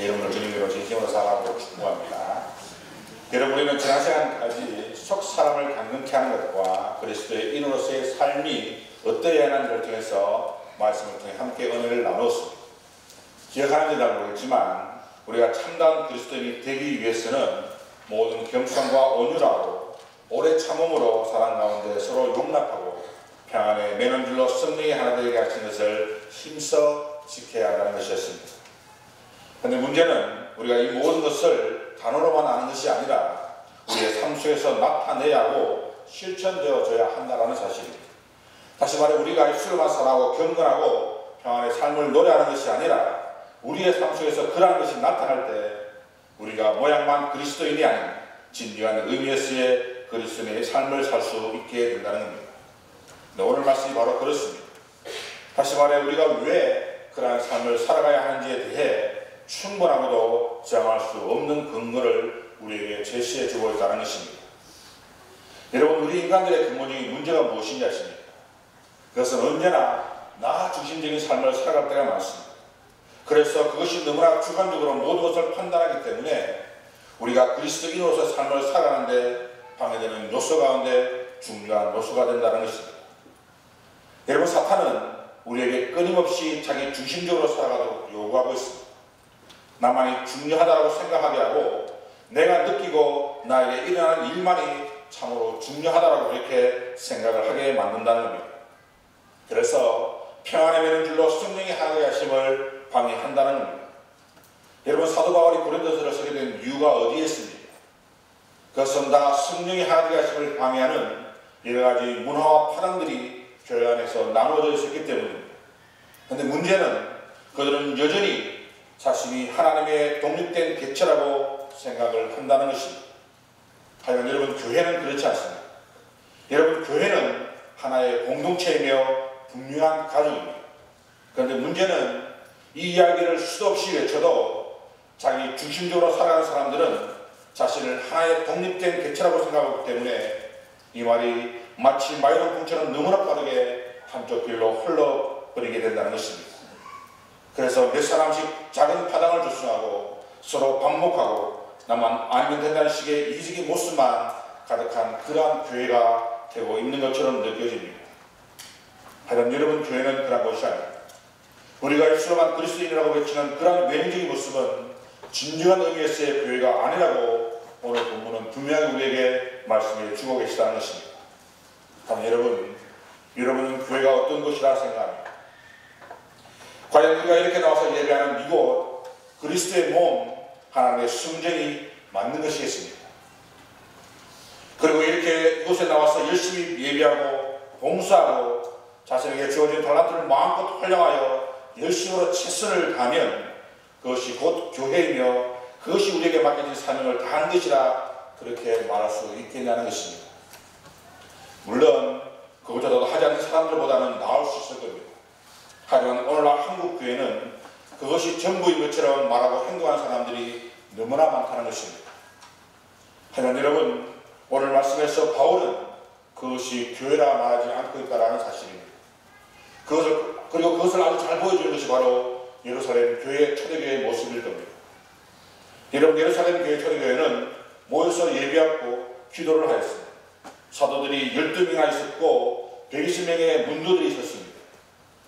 여러분을 주님으로 진심으로 사랑하고 축복합니다. 여러분, 우리는 지난 시간까지 속 사람을 강건케 하는 것과 그리스도의 인으로서의 삶이 어떠해야 하는지를 통해서 말씀을 통해 함께 은혜를 나눴습니다. 기억하는지 잘 모르겠지만 우리가 참다운 그리스도인이 되기 위해서는 모든 겸손과 온유라고 오래 참음으로 사랑 가운데 서로 용납하고 평안에 매는 줄로 성령이 하나 되게 하신 것을 힘써 지켜야 한다는 것이었습니다. 그런데 문제는 우리가 이 모든 것을 단어로만 아는 것이 아니라 우리의 삶 속에서 나타내야 하고 실천되어져야 한다는 사실입니다. 다시 말해 우리가 입술로만 살아가고 경건하고 평안의 삶을 노래하는 것이 아니라 우리의 삶 속에서 그러한 것이 나타날 때 우리가 모양만 그리스도인이 아닌 진정한 의미에서의 그리스도인의 삶을 살 수 있게 된다는 겁니다. 네, 오늘 말씀이 바로 그렇습니다. 다시 말해 우리가 왜 그러한 삶을 살아가야 하는지에 대해 충분하고도 정할 수 없는 근거를 우리에게 제시해 주고 있다는 것입니다. 여러분, 우리 인간들의 근본적인 문제가 무엇인지 아십니까? 그것은 언제나 나 중심적인 삶을 살아갈 때가 많습니다. 그래서 그것이 너무나 주관적으로 모든 것을 판단하기 때문에 우리가 그리스도인으로서 삶을 살아가는데 방해되는 요소 가운데 중요한 요소가 된다는 것입니다. 여러분, 사탄은 우리에게 끊임없이 자기 중심적으로 살아가도록 요구하고 있습니다. 나만이 중요하다고 생각하게 하고 내가 느끼고 나에게 일어나는 일만이 참으로 중요하다고 이렇게 생각을 하게 만든다는 겁니다. 그래서 평안에 매는 줄로 성령이 하게 하심을 방해한다는 겁니다. 여러분, 사도 바울이 고린도서를 쓰게 된 이유가 어디에 있습니까? 그것은 다 성령이 하게 하심을 방해하는 여러 가지 문화와 파장들이 교회 안에서 나누어져 있었기 때문입니다. 그런데 문제는 그들은 여전히 자신이 하나님의 독립된 객체라고 생각을 한다는 것입니다. 하지만 여러분, 교회는 그렇지 않습니다. 여러분, 교회는 하나의 공동체이며 분명한 가족입니다. 그런데 문제는 이 이야기를 수도 없이 외쳐도 자기 중심적으로 살아가는 사람들은 자신을 하나의 독립된 객체라고 생각하기 때문에 이 말이 마치 마이ron풍처럼 너무나 빠르게 한쪽 길로 흘러버리게 된다는 것입니다. 그래서 몇 사람씩 작은 파당을 조성하고 서로 반목하고 나만 아니면 된다는 식의 이기적인 모습만 가득한 그러한 교회가 되고 있는 것처럼 느껴집니다. 하지만 여러분, 교회는 그런 것이 아닙니다. 우리가 입술로만 그리스도인이라고 외치는 그러한 외형적인 모습은 진정한 의미에서의 교회가 아니라고 오늘 본문은 분명히 우리에게 말씀해 주고 계시다는 것입니다. 하지만 여러분은 교회가 어떤 것이라 생각합니까? 과연 우리가 이렇게 나와서 예배하는 이곳 그리스도의 몸 하나님의 순전히 맞는 것이겠습니까? 그리고 이렇게 이곳에 나와서 열심히 예배하고 봉사하고 자신에게 주어진 달란트를 마음껏 활용하여 열심으로 최선을 다하면 그것이 곧 교회이며 그것이 우리에게 맡겨진 사명을 다한 것이라 그렇게 말할 수 있겠냐는 것입니다. 물론 그것조차도 하지 않는 사람들보다는 나을 수 있을 겁니다. 하지만 오늘날 한국 교회는 그것이 전부인 것처럼 말하고 행동하는 사람들이 너무나 많다는 것입니다. 하지만 여러분, 오늘 말씀에서 바울은 그것이 교회라 말하지 않고 있다는 사실입니다. 그리고 그것을 아주 잘 보여주는 것이 바로 예루살렘 교회의 초대교회의 모습일 겁니다. 여러분, 예루살렘 교회 초대교회는 모여서 예배하고 기도를 하였습니다. 사도들이 12명이나 있었고 120명의 문도들이 있었습니다.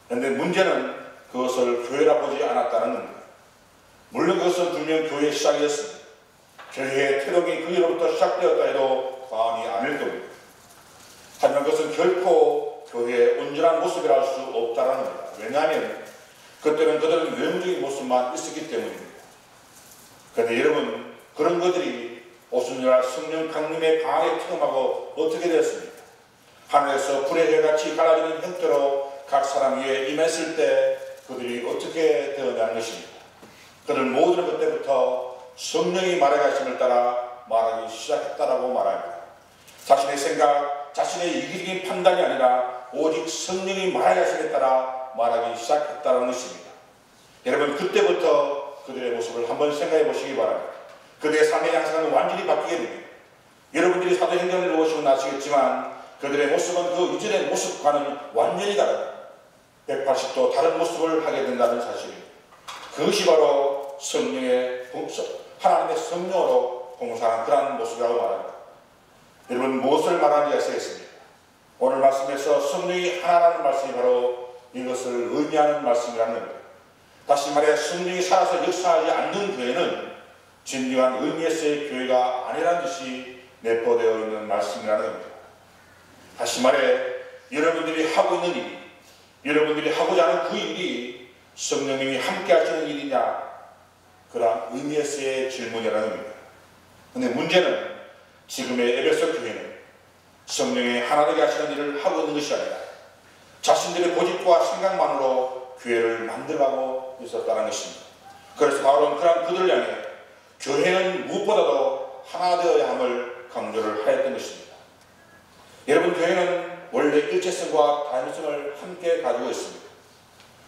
그런데 문제는 그것을 교회라 보지 않았다는 겁니다. 물론 그것은 분명 교회의 시작이었습니다. 교회의 태동이 그로부터 시작되었다 해도 과언이 아닐 겁니다. 하지만 그것은 결코 교회의 온전한 모습이라 할 수 없다는 겁니다. 왜냐하면 그때는 그들은 외형적인 모습만 있었기 때문입니다. 그런데 여러분, 그런 것들이 오순절날 성령 강림의 강하게 체험하고 어떻게 되었습니까? 하늘에서 불의 해같이 갈라지는 형태로 각 사람 위에 임했을 때 그들이 어떻게 되었냐는 것입니다. 그들 모두는 그때부터 성령이 말해가심을 따라 말하기 시작했다라고 말합니다. 자신의 생각, 자신의 이기적인 판단이 아니라 오직 성령이 말해가심에 따라 말하기 시작했다는 것입니다. 여러분, 그때부터 그들의 모습을 한번 생각해 보시기 바랍니다. 그들의 삶의 양상은 완전히 바뀌게 됩니다. 여러분들이 사도행전을 보시면 아시겠지만 그들의 모습은 그 이전의 모습과는 완전히 다르다. 180도 다른 모습을 하게 된다는 사실입니다. 그것이 바로 하나님의 성령으로 봉사하는 그러한 모습이라고 말합니다. 여러분, 무엇을 말하는지 아시겠습니까? 오늘 말씀에서 성령이 하나라는 말씀이 바로 이것을 의미하는 말씀이라는 겁니다. 다시 말해 성령이 살아서 역사하지 않는 교회는 진정한 의미에서의 교회가 아니라는 뜻이 내포되어 있는 말씀이라는 겁니다. 다시 말해 여러분들이 하고 있는 일이, 여러분들이 하고자 하는 그 일이 성령님이 함께 하시는 일이냐, 그런 의미에서의 질문이라는 겁니다. 그런데 문제는 지금의 에베소 교회는 성령이 하나 되게 하시는 일을 하고 있는 것이 아니라 자신들의 고집과 생각만으로 교회를 만들어가고 있었다는 것입니다. 그래서 바울은 그런 그들을 향해 교회는 무엇보다도 하나 되어야 함을 강조를 하였던 것입니다. 여러분, 교회는 원래 일체성과 다양성을 함께 가지고 있습니다.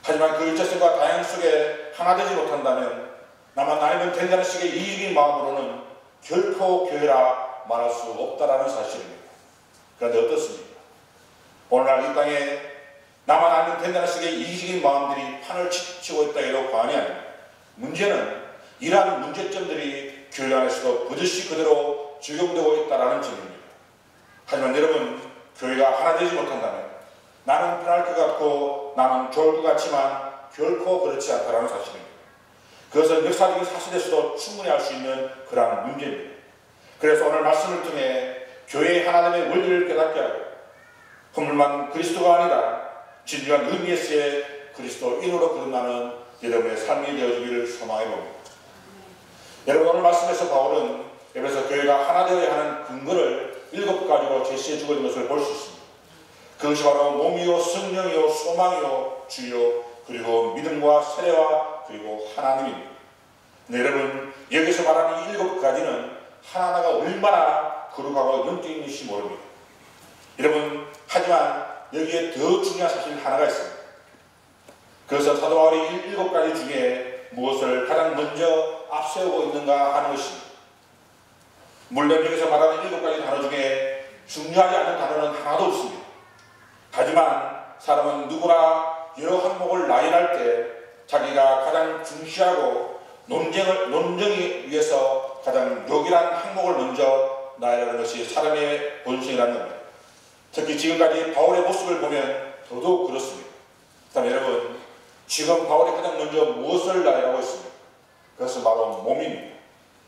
하지만 그 일체성과 다양성 속에 하나 되지 못한다면 나만 나이면 된다는 식의 이기적인 마음으로는 결코 교회라 말할 수 없다라는 사실입니다. 그런데 어떻습니까? 오늘날 이 땅에 나만 알면 된다는 식의 이기적인 마음들이 판을 치고 있다 해도 과언이 아닙니다. 문제는 이러한 문제점들이 교회 안에서도 버젓이 그대로 적용되고 있다는 점입니다. 하지만 여러분, 교회가 하나 되지 못한다면 나는 편할 것 같고 나는 좋을 것 같지만 결코 그렇지 않다는 사실입니다. 그것은 역사적인 사실에서도 충분히 알 수 있는 그러한 문제입니다. 그래서 오늘 말씀을 통해 교회의 하나됨의 원리를 깨닫게 하고 허물만 그리스도가 아니라 진정한 의미에서의 그리스도인으로 거듭나는 여러분의 삶이 되어주기를 소망해 봅니다. 여러분, 오늘 말씀에서 바울은 에베소 교회가 하나 되어야 하는 근거를 7가지로 제시해 주고 있는 것을 볼 수 있습니다. 그것이 바로 몸이요, 성령이요, 소망이요, 주요, 그리고 믿음과 세례와 그리고 하나님입니다. 네, 여러분, 여기서 말하는 이 7가지는 하나하나가 얼마나 거룩하고 영적인 것인지 모릅니다. 여러분, 하지만 여기에 더 중요한 사실 하나가 있습니다. 그래서 사도 바울이 이 7가지 중에 무엇을 가장 먼저 앞세우고 있는가 하는 것입니다. 물론 여기서 말하는 7가지 단어 중에 중요하지 않은 단어는 하나도 없습니다. 하지만 사람은 누구나 여러 항목을 나열할 때 자기가 가장 중시하고 논쟁을 위해서 가장 요긴한 항목을 먼저 나열하는 것이 사람의 본성이라는 겁니다. 특히 지금까지 바울의 모습을 보면 더더욱 그렇습니다. 그다음에 여러분, 지금 바울이 가장 먼저 무엇을 나열하고 있습니까? 그것은 바로 몸입니다.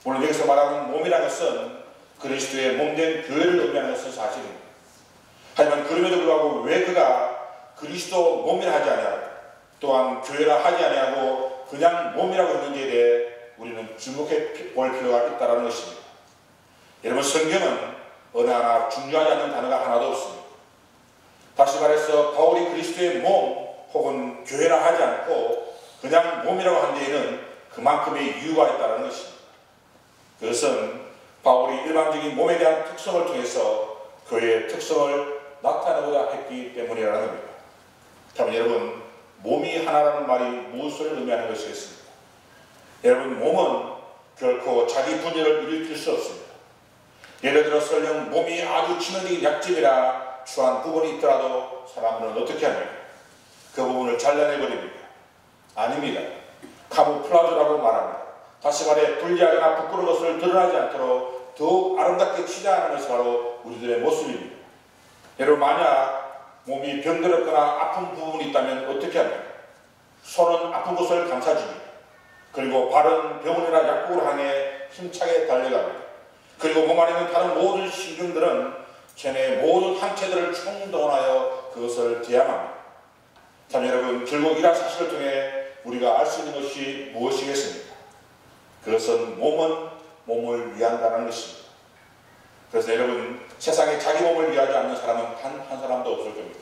오늘 여기서 말하는 몸이라는 것은 그리스도의 몸된 교회를 의미하는 것은 사실입니다. 하지만 그럼에도 불구하고 왜 그가 그리스도 몸이라 하지 아니하고 또한 교회라 하지 아니하고 그냥 몸이라고 했는지에 대해 우리는 주목해 볼 필요가 있다는 것입니다. 여러분, 성경은 어느 하나 중요하지 않는 단어가 하나도 없습니다. 다시 말해서 바울이 그리스도의 몸 혹은 교회라 하지 않고 그냥 몸이라고 한 데에는 그만큼의 이유가 있다는 것입니다. 그것은 바울이 일반적인 몸에 대한 특성을 통해서 교회의 특성을 나타내고자 했기 때문이라는 겁니다. 그러면 여러분, 몸이 하나라는 말이 무엇을 의미하는 것이겠습니까? 여러분, 몸은 결코 자기 분열을 일으킬 수 없습니다. 예를 들어 설령 몸이 아주 치명적인 약점이라 추한 부분이 있더라도 사람들은 어떻게 합니까? 그 부분을 잘라내버립니다. 아닙니다. 카무플라주라고 말합니다. 다시 말해 불리하거나 부끄러운 것을 드러나지 않도록 더욱 아름답게 치장하는 것이 바로 우리들의 모습입니다. 여러분, 만약 몸이 병들었거나 아픈 부분이 있다면 어떻게 합니까? 손은 아픈 곳을 감싸줍니다. 그리고 발은 병원이나 약국을 향해 힘차게 달려갑니다. 그리고 몸 안에 있는 다른 모든 신경들은 체내의 모든 항체들을 총동원하여 그것을 대항합니다. 참 여러분, 결국 이러한 사실을 통해 우리가 알 수 있는 것이 무엇이겠습니까? 그것은 몸은 몸을 위한다는 것입니다. 그래서 여러분, 세상에 자기 몸을 위하지 않는 사람은 단 한 사람도 없을 겁니다.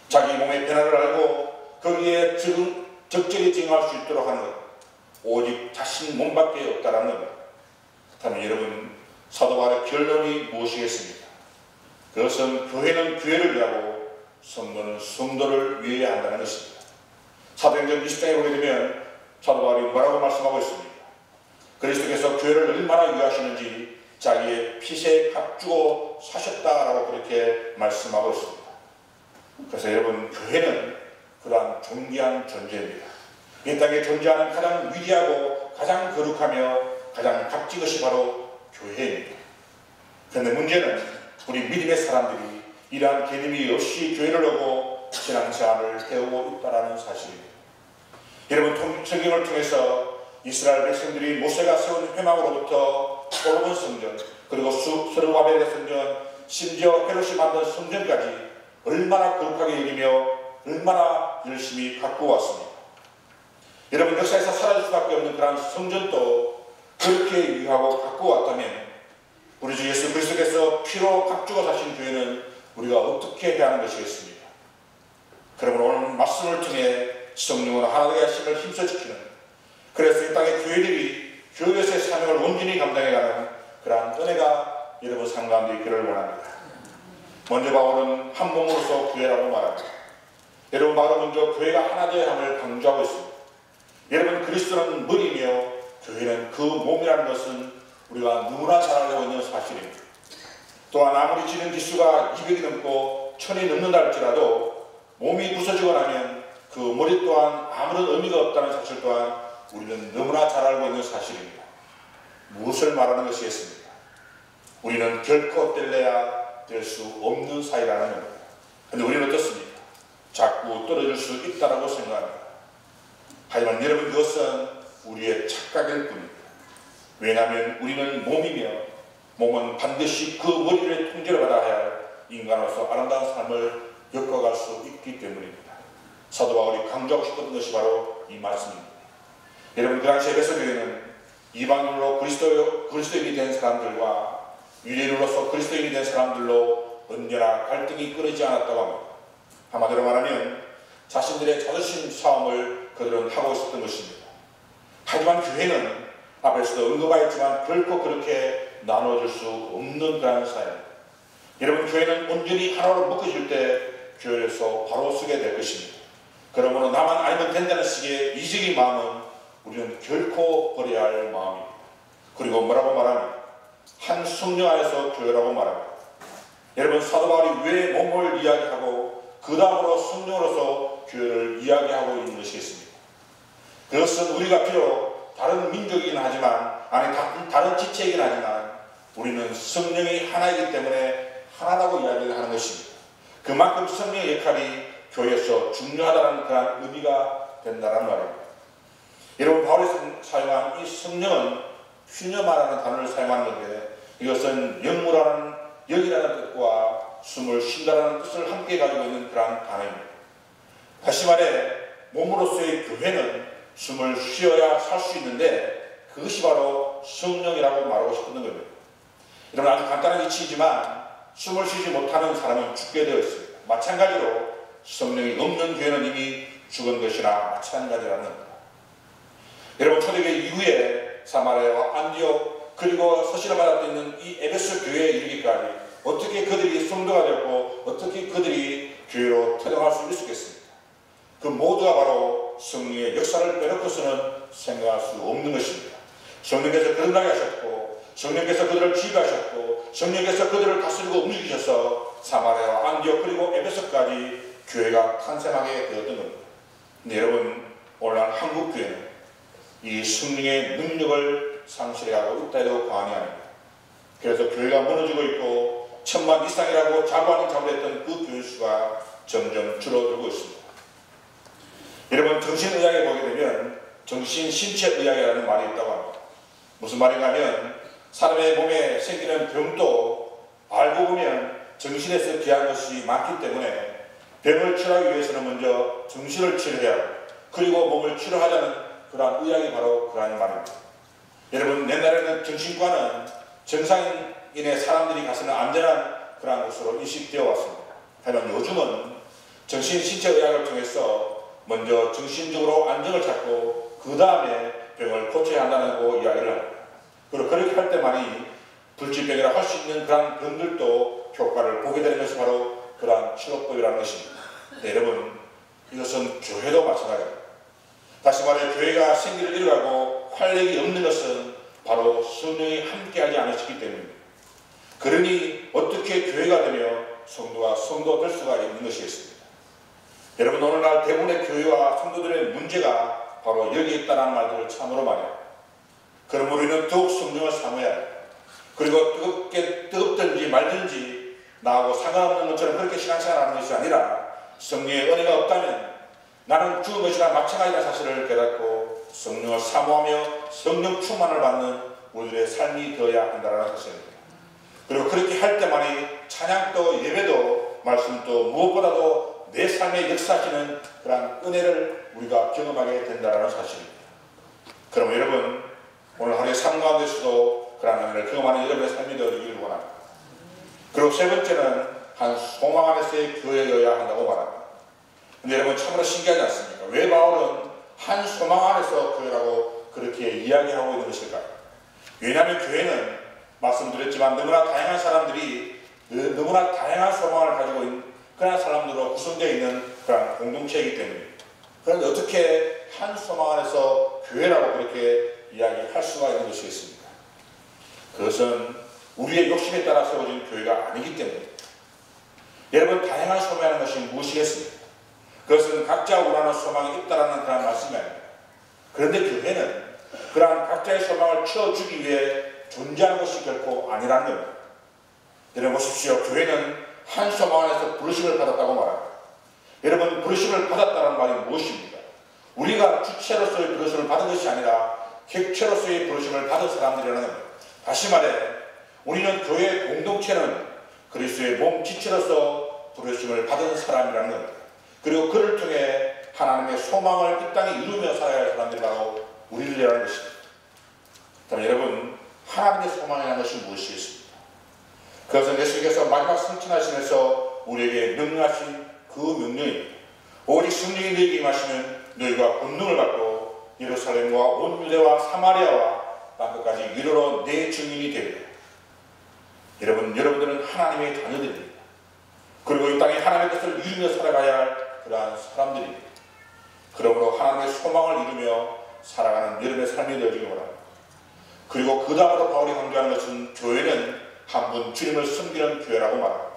자기 몸의 변화를 알고 거기에 적절히 증응할 수 있도록 하는 것, 오직 자신 몸밖에 없다는 겁니다. 그렇다면 여러분, 사도 바울의 결론이 무엇이겠습니까? 그것은 교회는 교회를 위하고 성도는 성도를 위해야 한다는 것입니다. 사도행전 20장에 보게 되면 사도 바울이 뭐라고 말씀하고 있습니까? 그리스도께서 교회를 얼마나 위하시는지 자기의 피세 값주고 사셨다라고 그렇게 말씀하고 있습니다. 그래서 여러분, 교회는 그러한 존귀한 존재입니다. 이 땅에 존재하는 가장 위대하고 가장 거룩하며 가장 값진 것이 바로 교회입니다. 그런데 문제는 우리 믿음의 사람들이 이러한 개념이 없이 교회를 오고 신앙생활을 해오고 있다는 사실입니다. 여러분, 성경을 통해서 이스라엘 백성들이 모세가 세운 회막으로부터 솔로몬 성전, 그리고 스룹바벨의 성전, 심지어 헤롯이 만든 성전까지 얼마나 거룩하게 여기며 얼마나 열심히 갖고 왔습니다. 여러분, 역사에서 사라질 수밖에 없는 그런 성전도 그렇게 유하고 갖고 왔다면 우리 주 예수 그리스도께서 피로 값주고 사신 교회는 우리가 어떻게 해야 하는 것이겠습니까? 그러므로 오늘 말씀을 통해 성령으로 하나님의 하심을 힘써지키는, 그래서 이 땅의 교회들이 교회에서의 사명을 온전히 감당해가는 그러한 은혜가 여러분 삶 가운데 있기를 원합니다. 먼저 바울은 한 몸으로서 교회라고 말합니다. 여러분, 바울은 먼저 교회가 하나 되어야 함을 강조하고 있습니다. 여러분, 그리스도는 머리며 교회는 그 몸이라는 것은 우리가 누구나 잘 알고 있는 사실입니다. 또한 아무리 지능 지수가 200이 넘고 1000이 넘는다 할지라도 몸이 부서지고 나면 그 머리 또한 아무런 의미가 없다는 사실 또한 우리는 너무나 잘 알고 있는 사실입니다. 무엇을 말하는 것이겠습니까? 우리는 결코 뗄래야 될 수 없는 사이라는 겁니다. 그런데 우리는 어떻습니까? 자꾸 떨어질 수 있다고 생각합니다. 하지만 여러분, 그것은 우리의 착각일 뿐입니다. 왜냐하면 우리는 몸이며 몸은 반드시 그 머리를 통제를 받아야 할 인간으로서 아름다운 삶을 겪어갈 수 있기 때문입니다. 사도 바울이 강조하고 싶었던 것이 바로 이 말씀입니다. 여러분, 그 당시 에베소 교회는 이방인으로 그리스도인이 된 사람들과 유대인으로서 그리스도인이 된 사람들로 언제나 갈등이 끊이지 않았다고 합니다. 한마디로 말하면 자신들의 자존심 싸움을 그들은 하고 있었던 것입니다. 하지만 교회는 앞에서도 언급하였지만 결코 그렇게 나눠줄 수 없는 그런 사회입니다. 여러분, 교회는 온전히 하나로 묶어질 때 교회에서 바로 서게 될 것입니다. 그러므로 나만 알면 된다는 식의 이적인 마음은 우리는 결코 버려야 할 마음입니다. 그리고 뭐라고 말하면 한 성령 안에서 교회라고 말합니다. 여러분, 사도 바울이 왜 몸을 이야기하고 그 다음으로 성령으로서 교회를 이야기하고 있는 것이겠습니까? 그것은 우리가 비록 다른 민족이긴 하지만, 아니 다른 지체이긴 하지만 우리는 성령이 하나이기 때문에 하나라고 이야기를 하는 것입니다. 그만큼 성령의 역할이 교회에서 중요하다는 그런 의미가 된다는 말입니다. 여러분, 바울이 사용한 이 성령은 휘념하라는 단어를 사용하는 건데, 이것은 영무라는 영이라는 뜻과 숨을 쉰다는 뜻을 함께 가지고 있는 그러한 단어입니다. 다시 말해 몸으로서의 교회는 숨을 쉬어야 살 수 있는데 그것이 바로 성령이라고 말하고 싶은 겁니다. 여러분, 아주 간단한 이치이지만 숨을 쉬지 못하는 사람은 죽게 되어 있습니다. 마찬가지로 성령이 없는 교회는 이미 죽은 것이나 마찬가지라는 겁니다. 여러분, 초대교회 이후에 사마리아와 안디옥 그리고 서신을 받았던 있는 이 에베소 교회에 이르기까지 어떻게 그들이 성도가 되었고 어떻게 그들이 교회로 태동할 수 있었겠습니까? 그 모두가 바로 성령의 역사를 빼놓고서는 생각할 수 없는 것입니다. 성령께서 거듭나게 하셨고, 성령께서 그들을 지휘하셨고, 성령께서 그들을 다스리고 움직이셔서 사마리아와 안디옥 그리고 에베소까지 교회가 탄생하게 되었던 겁니다. 근데 여러분, 오늘날 한국 교회는 이 성령의 능력을 상실해가고 있다 해도 과언이 아닙니다. 그래서 교회가 무너지고 있고 1000만 이상이라고 자부했던 그 교회 수가 점점 줄어들고 있습니다. 여러분, 정신의학에 보게 되면 정신신체의학이라는 말이 있다고 합니다. 무슨 말인가 하면 사람의 몸에 생기는 병도 알고 보면 정신에서 비한 것이 많기 때문에 병을 치료하기 위해서는 먼저 정신을 치료해야 하고 그리고 몸을 치료하자는 그러한 의학이 바로 그러한 말입니다. 여러분, 옛날에는 정신과는 정상인의 사람들이 가서는 안전한 그러한 곳으로 인식되어 왔습니다. 하지만 요즘은 정신신체의학을 통해서 먼저 정신적으로 안정을 찾고 그 다음에 병을 고쳐야 한다고 이야기를 합니다. 그리고 그렇게 할 때만이 불치병이라 할 수 있는 그러한 병들도 효과를 보게 되는 것이 바로 그러한 치료법이라는 것입니다. 네, 여러분, 이것은 교회도 마찬가지입니다. 다시 말해 교회가 생기를 잃어가고 활력이 없는 것은 바로 성령이 함께하지 않으셨기 때문입니다. 그러니 어떻게 교회가 되며 성도가 성도 될 수가 있는 것이겠습니까? 여러분, 오늘날 대부분의 교회와 성도들의 문제가 바로 여기 있다는 말들을 참으로 말해요. 그러므로 우리는 더욱 성령을 사모해야 해요. 그리고 뜨겁든지 말든지 나하고 상관없는 것처럼 그렇게 신앙생활하는 것이 아니라 성령의 은혜가 없다면 나는 죽은 것이나 마찬가지라는 사실을 깨닫고 성령을 사모하며 성령 충만을 받는 우리들의 삶이 되어야 한다는 사실입니다. 그리고 그렇게 할 때만이 찬양도 예배도 말씀도 무엇보다도 내 삶에 역사하시는 그런 은혜를 우리가 경험하게 된다는 사실입니다. 그럼 여러분 오늘 하루의 삶 가운데서도 그런 은혜를 경험하는 여러분의 삶이 되어지기를 원합니다. 그리고 세 번째는 한 소망 안에서의 교회여야 한다고 말합니다. 근데 여러분 참으로 신기하지 않습니까? 왜 바울은 한 소망 안에서 교회라고 그렇게 이야기하고 있는 것일까요? 왜냐하면 교회는 말씀드렸지만 너무나 다양한 사람들이 너무나 다양한 소망을 가지고 있는 그런 사람들로 구성되어 있는 그런 공동체이기 때문입니다. 그런데 어떻게 한 소망 안에서 교회라고 그렇게 이야기할 수가 있는 것이겠습니까? 그것은 우리의 욕심에 따라 세워진 교회가 아니기 때문입니다. 여러분 다양한 소망이라는 것이 무엇이겠습니까? 그것은 각자 원하는 소망이 있다는 그런 말씀이 아닙니다. 그런데 교회는 그러한 각자의 소망을 채워주기 위해 존재하는 것이 결코 아니라는 겁니다. 여러분 보십시오. 교회는 한 소망 안에서 부르심을 받았다고 말합니다. 여러분 부르심을 받았다는 말이 무엇입니까? 우리가 주체로서의 부르심을 받은 것이 아니라 객체로서의 부르심을 받은 사람들이라는 겁니다. 다시 말해 우리는 교회의 공동체는 그리스도의 몸 지체로서 부르심을 받은 사람이라는 겁니다. 그리고 그를 통해 하나님의 소망을 이 땅에 이루며 살아야 할 사람들이라고 우리들이라는 것입니다. 그럼 여러분 하나님의 소망이라는 것이 무엇이겠습니까? 그것은 예수께서 마지막 승천하시면서 우리에게 명령하신 그 명령입니다. 오직 성령이 너희에게 임하시면 너희가 권능을 받고 예루살렘과 온 유대와 사마리아와 땅끝까지 이르러 내 증인이 되리라. 여러분, 여러분들은 하나님의 자녀들입니다. 그리고 이 땅에 하나님의 것을 이루며 살아가야 할 그러한 사람들입니다. 그러므로 하나님의 소망을 이루며 살아가는 여러분의 삶이 되어지기 원합니다. 그리고 그 다음으로 바울이 강조하는 것은 교회는 한 분 주님을 섬기는 교회라고 말합니다.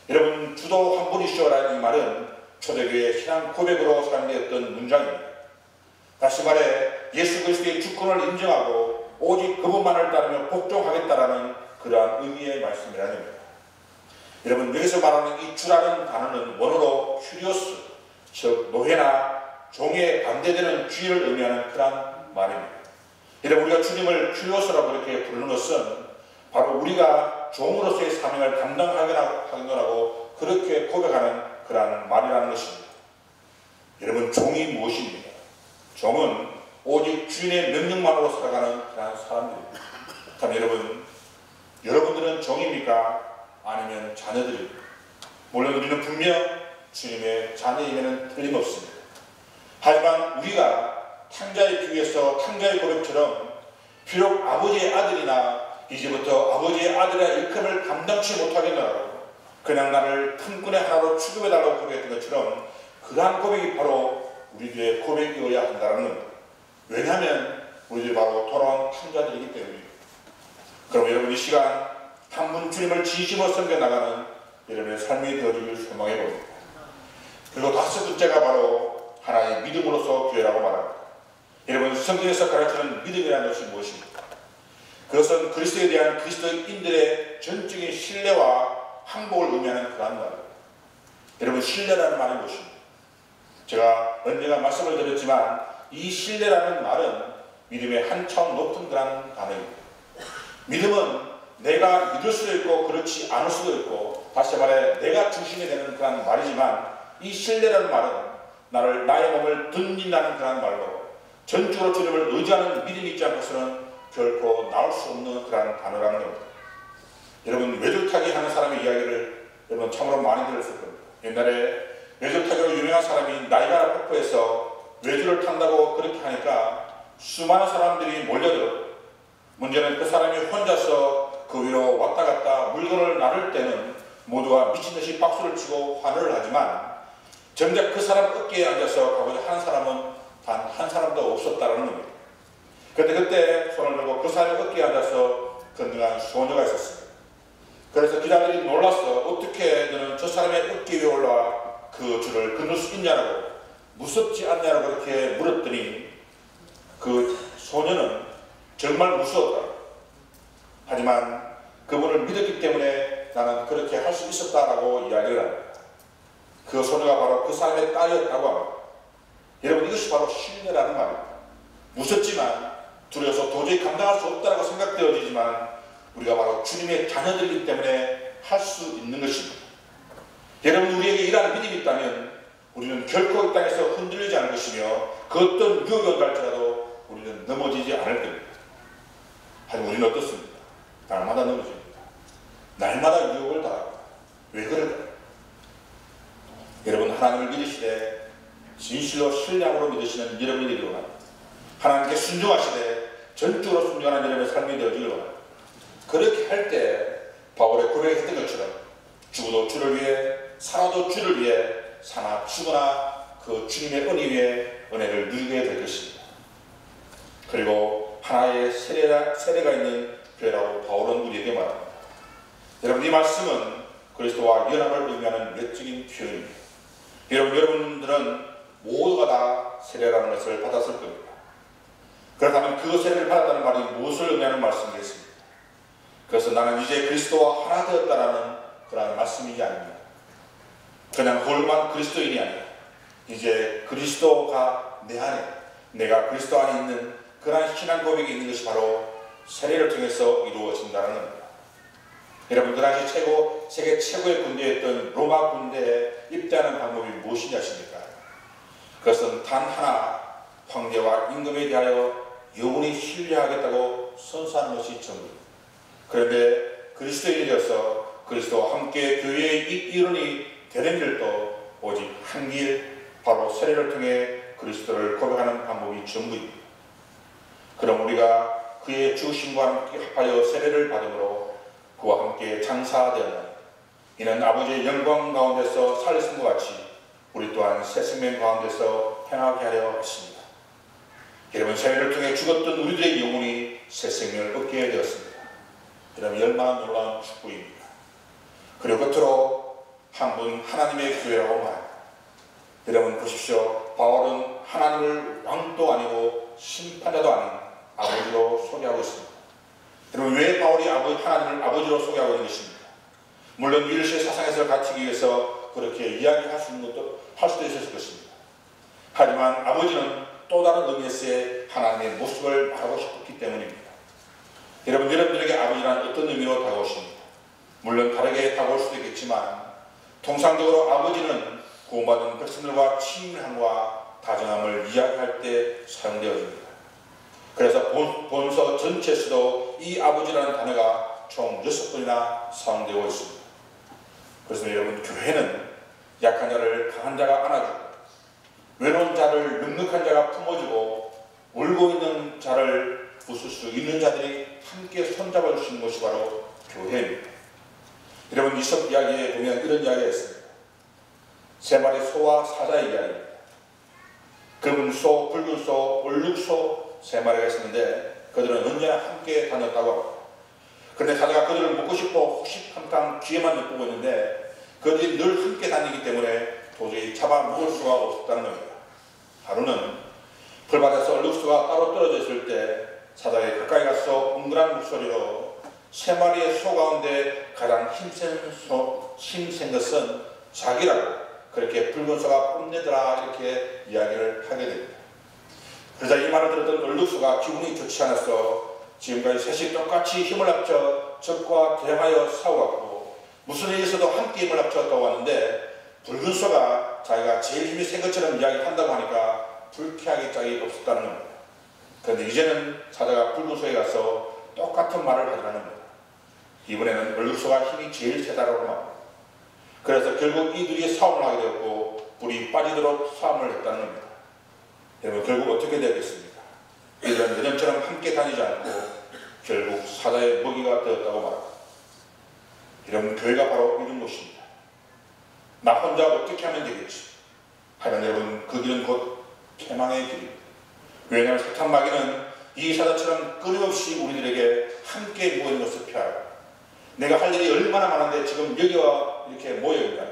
여러분 주도 한 분이시오라는 이 말은 초대교회의 신앙 고백으로 사용되었던 문장입니다. 다시 말해 예수 그리스도의 주권을 인정하고 오직 그분만을 따르며 복종하겠다라는 그러한 의미의 말씀이라는 겁니다. 여러분 여기서 말하는 이 주라는 단어는 원어로 큐리오스, 즉 노예나 종에 반대되는 주의를 의미하는 그러한 말입니다. 여러분 우리가 주님을 큐리오스라고 이렇게 부르는 것은 바로 우리가 종으로서의 사명을 감당하겠노라고 그렇게 고백하는 그러한 말이라는 것입니다. 여러분 종이 무엇입니까? 종은 오직 주인의 명령만으로 살아가는 그러한 사람들입니다. 그럼 여러분들은 종입니까? 아니면 자녀들입니까? 물론 우리는 분명 주님의 자녀임에는 틀림없습니다. 하지만 우리가 탕자에 비유해서 탕자의 고백처럼 비록 아버지의 아들이나 이제부터 아버지의 아들의 일감을 감당치 못하겠노라고 그냥 나를 품꾼의 하나로 취급해달라고 고백했던 것처럼 그러한 고백이 바로 우리들의 고백이어야 한다는 겁니다. 왜냐하면 우리들이 바로 돌아온 탕자들이기 때문입니다. 그럼 여러분 이 시간 한 분 주님을 진심으로 섬겨나가는 여러분의 삶이 되어지길 소망해 봅니다. 그리고 다섯 번째가 바로 하나의 믿음으로서 교회라고 말합니다. 여러분 성경에서 가르치는 믿음이라는 것이 무엇입니까? 그것은 그리스도에 대한 그리스도인들의 전적인 신뢰와 항복을 의미하는 그러한 말입니다. 여러분 신뢰라는 말이 무엇입니까? 제가 언젠가 말씀을 드렸지만 이 신뢰라는 말은 믿음의 한 차원 높은 그런 단어입니다. 믿음은 내가 믿을 수도 있고 그렇지 않을 수도 있고 다시 말해 내가 중심이 되는 그런 말이지만 이 신뢰라는 말은 나의 몸을 던진다는 그런 말로 전적으로 주님을 의지하는 믿음이 있지 않고서는 결코 나올 수 없는 그런 단어라는 겁니다. 여러분 외줄타기 하는 사람의 이야기를 여러분 참으로 많이 들었을 겁니다. 옛날에 외줄타기로 유명한 사람이 나이가라 폭포에서 외줄을 탄다고 그렇게 하니까 수많은 사람들이 몰려들었고 문제는 그 사람이 혼자서 그 위로 왔다 갔다 물건을 나를 때는 모두가 미친듯이 박수를 치고 환호를 하지만 정작 그 사람 어깨에 앉아서 가보자 한 사람은 단 한 사람도 없었다는 겁니다. 그때 손을 들고 그 사람의 어깨에 앉아서 건너간 소녀가 있었습니다. 그래서 기자들이 놀라서 어떻게 너는 저 사람의 어깨 위에 올라와 그 줄을 건널 수 있냐고 무섭지 않냐고 그렇게 물었더니 그 소녀는 정말 무서웠다. 하지만 그분을 믿었기 때문에 나는 그렇게 할 수 있었다라고 이야기를 합니다. 그 소녀가 바로 그 사람의 딸이었다고 합니다. 여러분, 이것이 바로 신뢰라는 말입니다. 무섭지만 두려워서 도저히 감당할 수 없다고 생각되어지지만 우리가 바로 주님의 자녀들이기 때문에 할 수 있는 것입니다. 여러분, 우리에게 이러한 믿음이 있다면 우리는 결코 이 땅에서 흔들리지 않을 것이며 그 어떤 유혹이 온달지라도 우리는 넘어지지 않을 겁니다. 하지만 우리는 어떻습니까? 날마다 넘어집니다. 날마다 유혹을 당합니다. 왜 그럴까요? 여러분, 하나님을 믿으시되 진실로 신뢰함으로 믿으시는 여러분이 되기를 원합니다. 하나님께 순종하시되 전적으로 순종하는 여러분의 삶이 되어지기를 원합니다. 그렇게 할 때 바울의 고백했던 것처럼 죽어도 주를 위해 살아도 주를 위해 사나 죽으나 그 주님의 은혜 위에 은혜를 누리게 될 것입니다. 그리고 하나의 세례가 있는 교회라고 바울은 우리에게 말합니다. 여러분, 이 말씀은 그리스도와 연합을 의미하는 외적인 표현입니다. 여러분들은 모두가 다 세례라는 것을 받았을 겁니다. 그렇다면 그 세례를 받았다는 말이 무엇을 의미하는 말씀이겠습니까? 그래서 나는 이제 그리스도와 하나 되었다라는 그런 말씀이 아닙니다. 그냥 홀만 그리스도인이 아니라 이제 그리스도가 내 안에, 내가 그리스도 안에 있는 그러한 신앙 고백이 있는 것이 바로 세례를 통해서 이루어진다는 겁니다. 여러분, 그 당시 세계 최고의 군대였던 로마 군대에 입대하는 방법이 무엇이냐 하십니까? 그것은 단 하나, 황제와 임금에 대하여 영원히 신뢰하겠다고 선서하는 것이 전부입니다. 그런데 그리스도인이 되어서 그리스도와 함께 교회의 일원이 되는 길도 오직 한 길, 바로 세례를 통해 그리스도를 고백하는 방법이 전부입니다. 그럼 우리가 그의 죽으심과 함께 합하여 세례를 받음으로 그와 함께 장사되었나니 이는 아버지의 영광 가운데서 살리심과 같이 우리 또한 새 생명 가운데서 행하게 하려 하십니다. 여러분, 세례를 통해 죽었던 우리들의 영혼이 새 생명을 얻게 되었습니다. 여러분, 얼마나 놀라운 축복입니다. 그리고 끝으로 한 분 하나님의 교회라고 말합니다. 여러분 보십시오. 바울은 하나님을 왕도 아니고 심판자도 아닌 아버지로 소개하고 있습니다. 여러분, 왜 바울이 하나님을 아버지로 소개하고 있는 것입니까? 물론 유일시의 사상에서 갇히기 위해서 그렇게 이야기할 수 있는 것도 할 수도 있었을 것입니다. 하지만 아버지는 또 다른 의미에서의 하나님의 모습을 말하고 싶었기 때문입니다. 여러분들에게 아버지란 어떤 의미로 다가오십니까? 물론 다르게 다가올 수도 있겠지만 통상적으로 아버지는 구원받은 백성들과 친밀함과 다정함을 이야기할 때 사용되어집니다. 그래서 본서 전체에서도 이 아버지라는 단어가 총 6번이나 사용되고 있습니다. 그래서 여러분, 교회는 약한 자를 강한 자가 안아주고 외로운 자를 넉넉한 자가 품어주고 울고 있는 자를 웃을 수 있는 자들이 함께 손잡아 주시는 것이 바로 교회입니다. 여러분, 이석 이야기에 보면 이런 이야기가 있습니다. 세 마리 소와 사자의 이야기입니다. 검은 소, 붉은 소, 얼룩소 세 마리가 있었는데 그들은 언제나 함께 다녔다고 합니다. 그런데 사자가 그들을 먹고 싶어 호시탐탐 뒤에만 엿보고 있는데 그들이 늘 함께 다니기 때문에 도저히 잡아 먹을 수가 없었다는 겁니다. 하루는 풀밭에서 얼룩소가 따로 떨어져 있을 때 사자가 가까이 가서 웅그란 목소리로 세 마리의 소 가운데 가장 힘센 것은 자기라고 그렇게 붉은 소가 뽐내더라 이렇게 이야기를 하게 됩니다. 그러자 이 말을 들었던 얼룩소가 기분이 좋지 않아서 지금까지 셋이 똑같이 힘을 합쳐 적과 대항하여 싸워왔고 무슨 일이 있어도 함께 힘을 합쳐 싸워왔는데 붉은 소가 자기가 제일 힘이 센 것처럼 이야기한다고 하니까 불쾌하게 짝이 없었다는 겁니다. 그런데 이제는 사자가 붉은 소에 가서 똑같은 말을 하더라는 겁니다. 이번에는 얼룩소가 힘이 제일 세다라고 합니다. 그래서 결국 이들이 싸움을 하게 되었고 불이 빠지도록 싸움을 했다는 겁니다. 여러분, 결국 어떻게 되겠습니까? 이들은 예전처럼 함께 다니지 않고 결국 사자의 먹이가 되었다고 말합니다. 여러분, 교회가 바로 이런 것입니다. 나 혼자 어떻게 하면 되겠지? 하지만 여러분, 그 길은 곧 패망의 길입니다. 왜냐하면 사탄 마귀는 이 사자처럼 끊임없이 우리들에게 함께 모이는 것을 피하라. 내가 할 일이 얼마나 많은데 지금 여기와 이렇게 모여있다.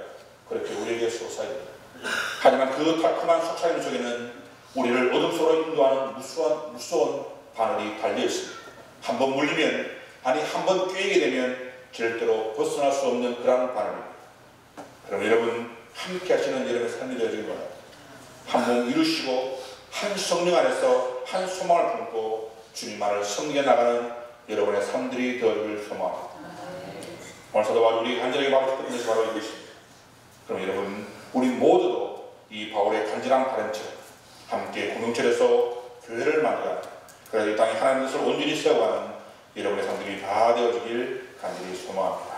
그렇게 우리에게 속삭입니다. 하지만 그 달콤한 속삭임 속에는 우리를 어둠 속으로 인도하는 무서운 바늘이 달려 있습니다. 한번 물리면, 아니 한번 꿰게 되면 절대로 벗어날 수 없는 그런 바늘입니다. 그럼 여러분, 함께 하시는 여러분의 삶이 되어지기 바랍니다. 한 몸 이루시고 한 성령 안에서 한 소망을 품고 주님만을 섬겨 나가는 여러분의 삶들이 되어지길 소망합니다. 오늘 사도가 우리 간절하게 말하고 싶은 것이 바로 이것입니다. 그럼 여러분, 우리 모두도 이 바울의 간절한 바람처럼 함께 공동체에서 교회를 만들어가는, 그래서 이 땅에 하나님의 뜻을 온전히 세워가는 여러분의 삶들이 다 되어지길 간절히 소망합니다.